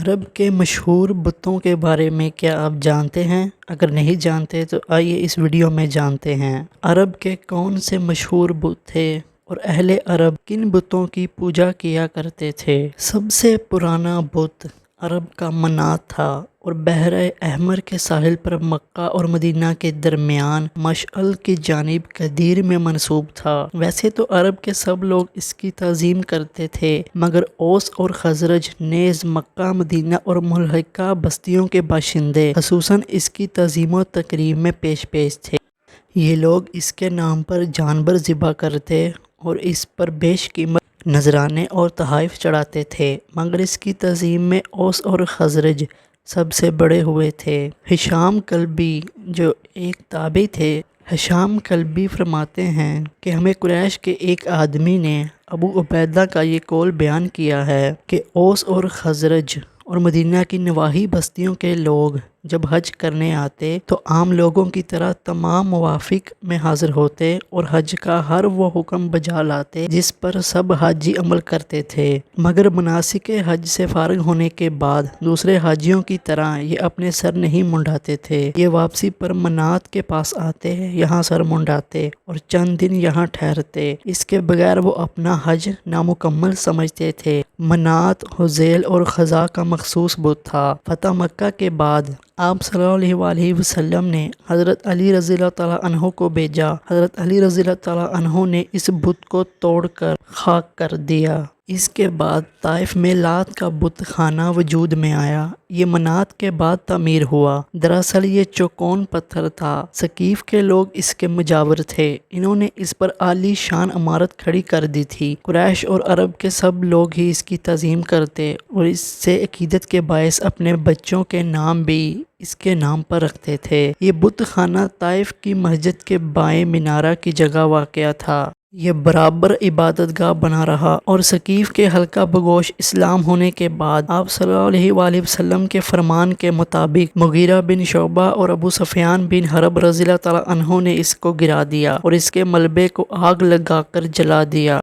عرب کے مشہور بتوں کے بارے میں کیا آپ جانتے ہیں؟ اگر نہیں جانتے تو آئیے اس ویڈیو میں جانتے ہیں۔ عرب کے کون سے مشہور بت تھے اور اہل عرب کن بتوں کی پوجا کیا کرتے تھے؟ سب سے پرانا بت عرب کا منات تھا اور بحر احمر کے ساحل پر مکہ اور مدینہ کے درمیان مشعل کی جانب قدیر میں منصوب تھا۔ ویسے تو عرب کے سب لوگ اس کی تعظیم کرتے تھے، مگر اوس اور خزرج نیز مکہ، مدینہ اور ملحقہ بستیوں کے باشندے خصوصاً اس کی تعظیم و تکریم میں پیش تھے۔ یہ لوگ اس کے نام پر جانور ذبح کرتے اور اس پر بیش قیمت نذرانے اور تحائف چڑھاتے تھے، مگر اس کی تعظیم میں اوس اور خزرج سب سے بڑے ہوئے تھے۔ ہشام کلبی جو ایک تابعی تھے، ہشام کلبی فرماتے ہیں کہ ہمیں قریش کے ایک آدمی نے ابو عبیدہ کا یہ قول بیان کیا ہے کہ اوس اور خزرج اور مدینہ کی نواحی بستیوں کے لوگ جب حج کرنے آتے تو عام لوگوں کی طرح تمام موافق میں حاضر ہوتے اور حج کا ہر وہ حکم بجا لاتے جس پر سب حاجی عمل کرتے تھے، مگر مناسک حج سے فارغ ہونے کے بعد دوسرے حاجیوں کی طرح یہ اپنے سر نہیں منڈاتے تھے۔ یہ واپسی پر منات کے پاس آتے، یہاں سر منڈاتے اور چند دن یہاں ٹھہرتے، اس کے بغیر وہ اپنا حج نامکمل سمجھتے تھے۔ منات حذیل اور خزاع کا مخصوص بت تھا۔ فتح مکہ کے بعد آپ صلی اللہ علیہ وسلم نے حضرت علی رضی اللہ تعالیٰ عنہ کو بھیجا۔ حضرت علی رضی اللہ تعالیٰ عنہ نے اس بت کو توڑ کر خاک کر دیا۔ اس کے بعد طائف میں لات کا بت خانہ وجود میں آیا، یہ منات کے بعد تعمیر ہوا۔ دراصل یہ چوکون پتھر تھا، ثقیف کے لوگ اس کے مجاور تھے، انہوں نے اس پر عالی شان عمارت کھڑی کر دی تھی۔ قریش اور عرب کے سب لوگ ہی اس کی تعظیم کرتے اور اس سے عقیدت کے باعث اپنے بچوں کے نام بھی اس کے نام پر رکھتے تھے۔ یہ بت خانہ طائف کی مسجد کے بائیں مینارہ کی جگہ واقع تھا۔ یہ برابر عبادت گاہ بنا رہا اور ثقیف کے حلقہ بگوش اسلام ہونے کے بعد آپ صلی اللہ علیہ وسلم کے فرمان کے مطابق مغیرہ بن شعبہ اور ابو سفیان بن حرب رضی اللہ تعالیٰ عنہ نے اس کو گرا دیا اور اس کے ملبے کو آگ لگا کر جلا دیا۔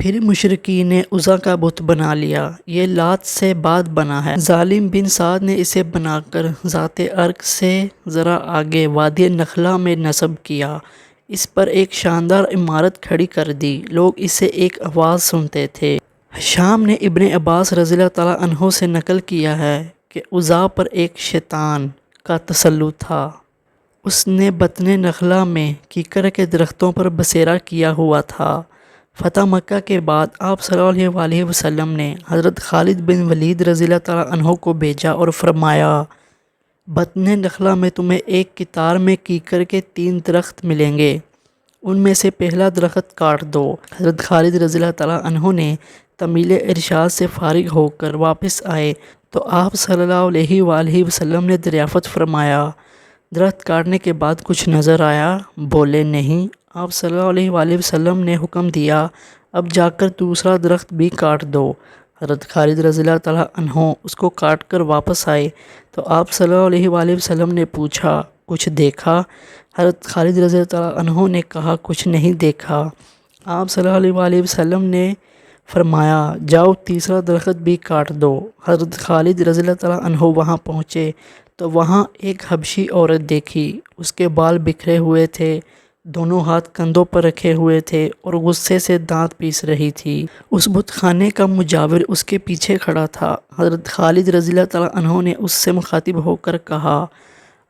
پھر مشرکین نے عزا کا بت بنا لیا، یہ لات سے بعد بنا ہے۔ ظالم بن سعد نے اسے بنا کر ذات ارق سے ذرا آگے وادی نخلہ میں نصب کیا، اس پر ایک شاندار عمارت کھڑی کر دی، لوگ اسے ایک آواز سنتے تھے۔ ہشام نے ابن عباس رضی اللہ تعالیٰ عنہ سے نقل کیا ہے کہ عزا پر ایک شیطان کا تسلط تھا، اس نے بطن نخلہ میں کیکر کے درختوں پر بسیرا کیا ہوا تھا۔ فتح مکہ کے بعد آپ صلی اللہ علیہ وسلم نے حضرت خالد بن ولید رضی اللہ تعالیٰ عنہ کو بھیجا اور فرمایا، بطن نخلہ میں تمہیں ایک قطار میں کیکر کے 3 درخت ملیں گے، ان میں سے پہلا درخت کاٹ دو۔ حضرت خالد رضی اللہ تعالیٰ عنہ نے تمیل ارشاد سے فارغ ہو کر واپس آئے تو آپ صلی اللہ علیہ وسلم نے دریافت فرمایا، درخت کاٹنے کے بعد کچھ نظر آیا؟ بولے نہیں۔ آپ صلی اللہ علیہ وسلم نے حکم دیا، اب جا کر دوسرا درخت بھی کاٹ دو۔ حضرت خالد رضی اللہ تعالیٰ عنہ اس کو کاٹ کر واپس آئے تو آپ صلی اللہ علیہ وسلم نے پوچھا، کچھ دیکھا؟ حضرت خالد رضی اللہ تعالیٰ عنہ نے کہا، کچھ نہیں دیکھا۔ آپ صلی اللہ علیہ وسلم نے فرمایا، جاؤ تیسرا درخت بھی کاٹ دو۔ حضرت خالد رضی اللہ تعالیٰ عنہ وہاں پہنچے تو وہاں ایک حبشی عورت دیکھی، اس کے بال بکھرے ہوئے تھے، دونوں ہاتھ کندھوں پر رکھے ہوئے تھے اور غصے سے دانت پیس رہی تھی۔ اس بت خانے کا مجاور اس کے پیچھے کھڑا تھا۔ حضرت خالد رضی اللہ تعالیٰ عنہ نے اس سے مخاطب ہو کر کہا،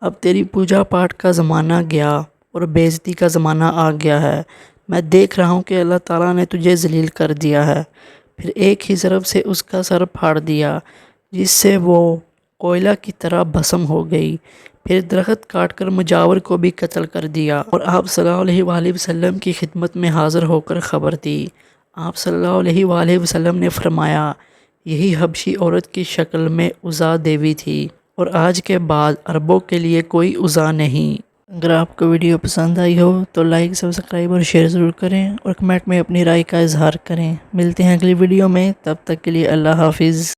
اب تیری پوجا پاٹ کا زمانہ گیا اور بے عزتی کا زمانہ آ گیا ہے، میں دیکھ رہا ہوں کہ اللہ تعالیٰ نے تجھے ذلیل کر دیا ہے۔ پھر ایک ہی ضرب سے اس کا سر پھاڑ دیا جس سے وہ کوئلہ کی طرح بھسم ہو گئی، پھر درخت کاٹ کر مجاور کو بھی قتل کر دیا اور آپ صلی اللہ علیہ وسلم کی خدمت میں حاضر ہو کر خبر دی۔ آپ صلی اللہ علیہ وسلم نے فرمایا، یہی حبشی عورت کی شکل میں عزا دیوی تھی اور آج کے بعد عربوں کے لیے کوئی عزا نہیں۔ اگر آپ کو ویڈیو پسند آئی ہو تو لائک، سبسکرائب اور شیئر ضرور کریں اور کمنٹ میں اپنی رائے کا اظہار کریں۔ ملتے ہیں اگلی ویڈیو میں، تب تک کے لیے اللہ حافظ۔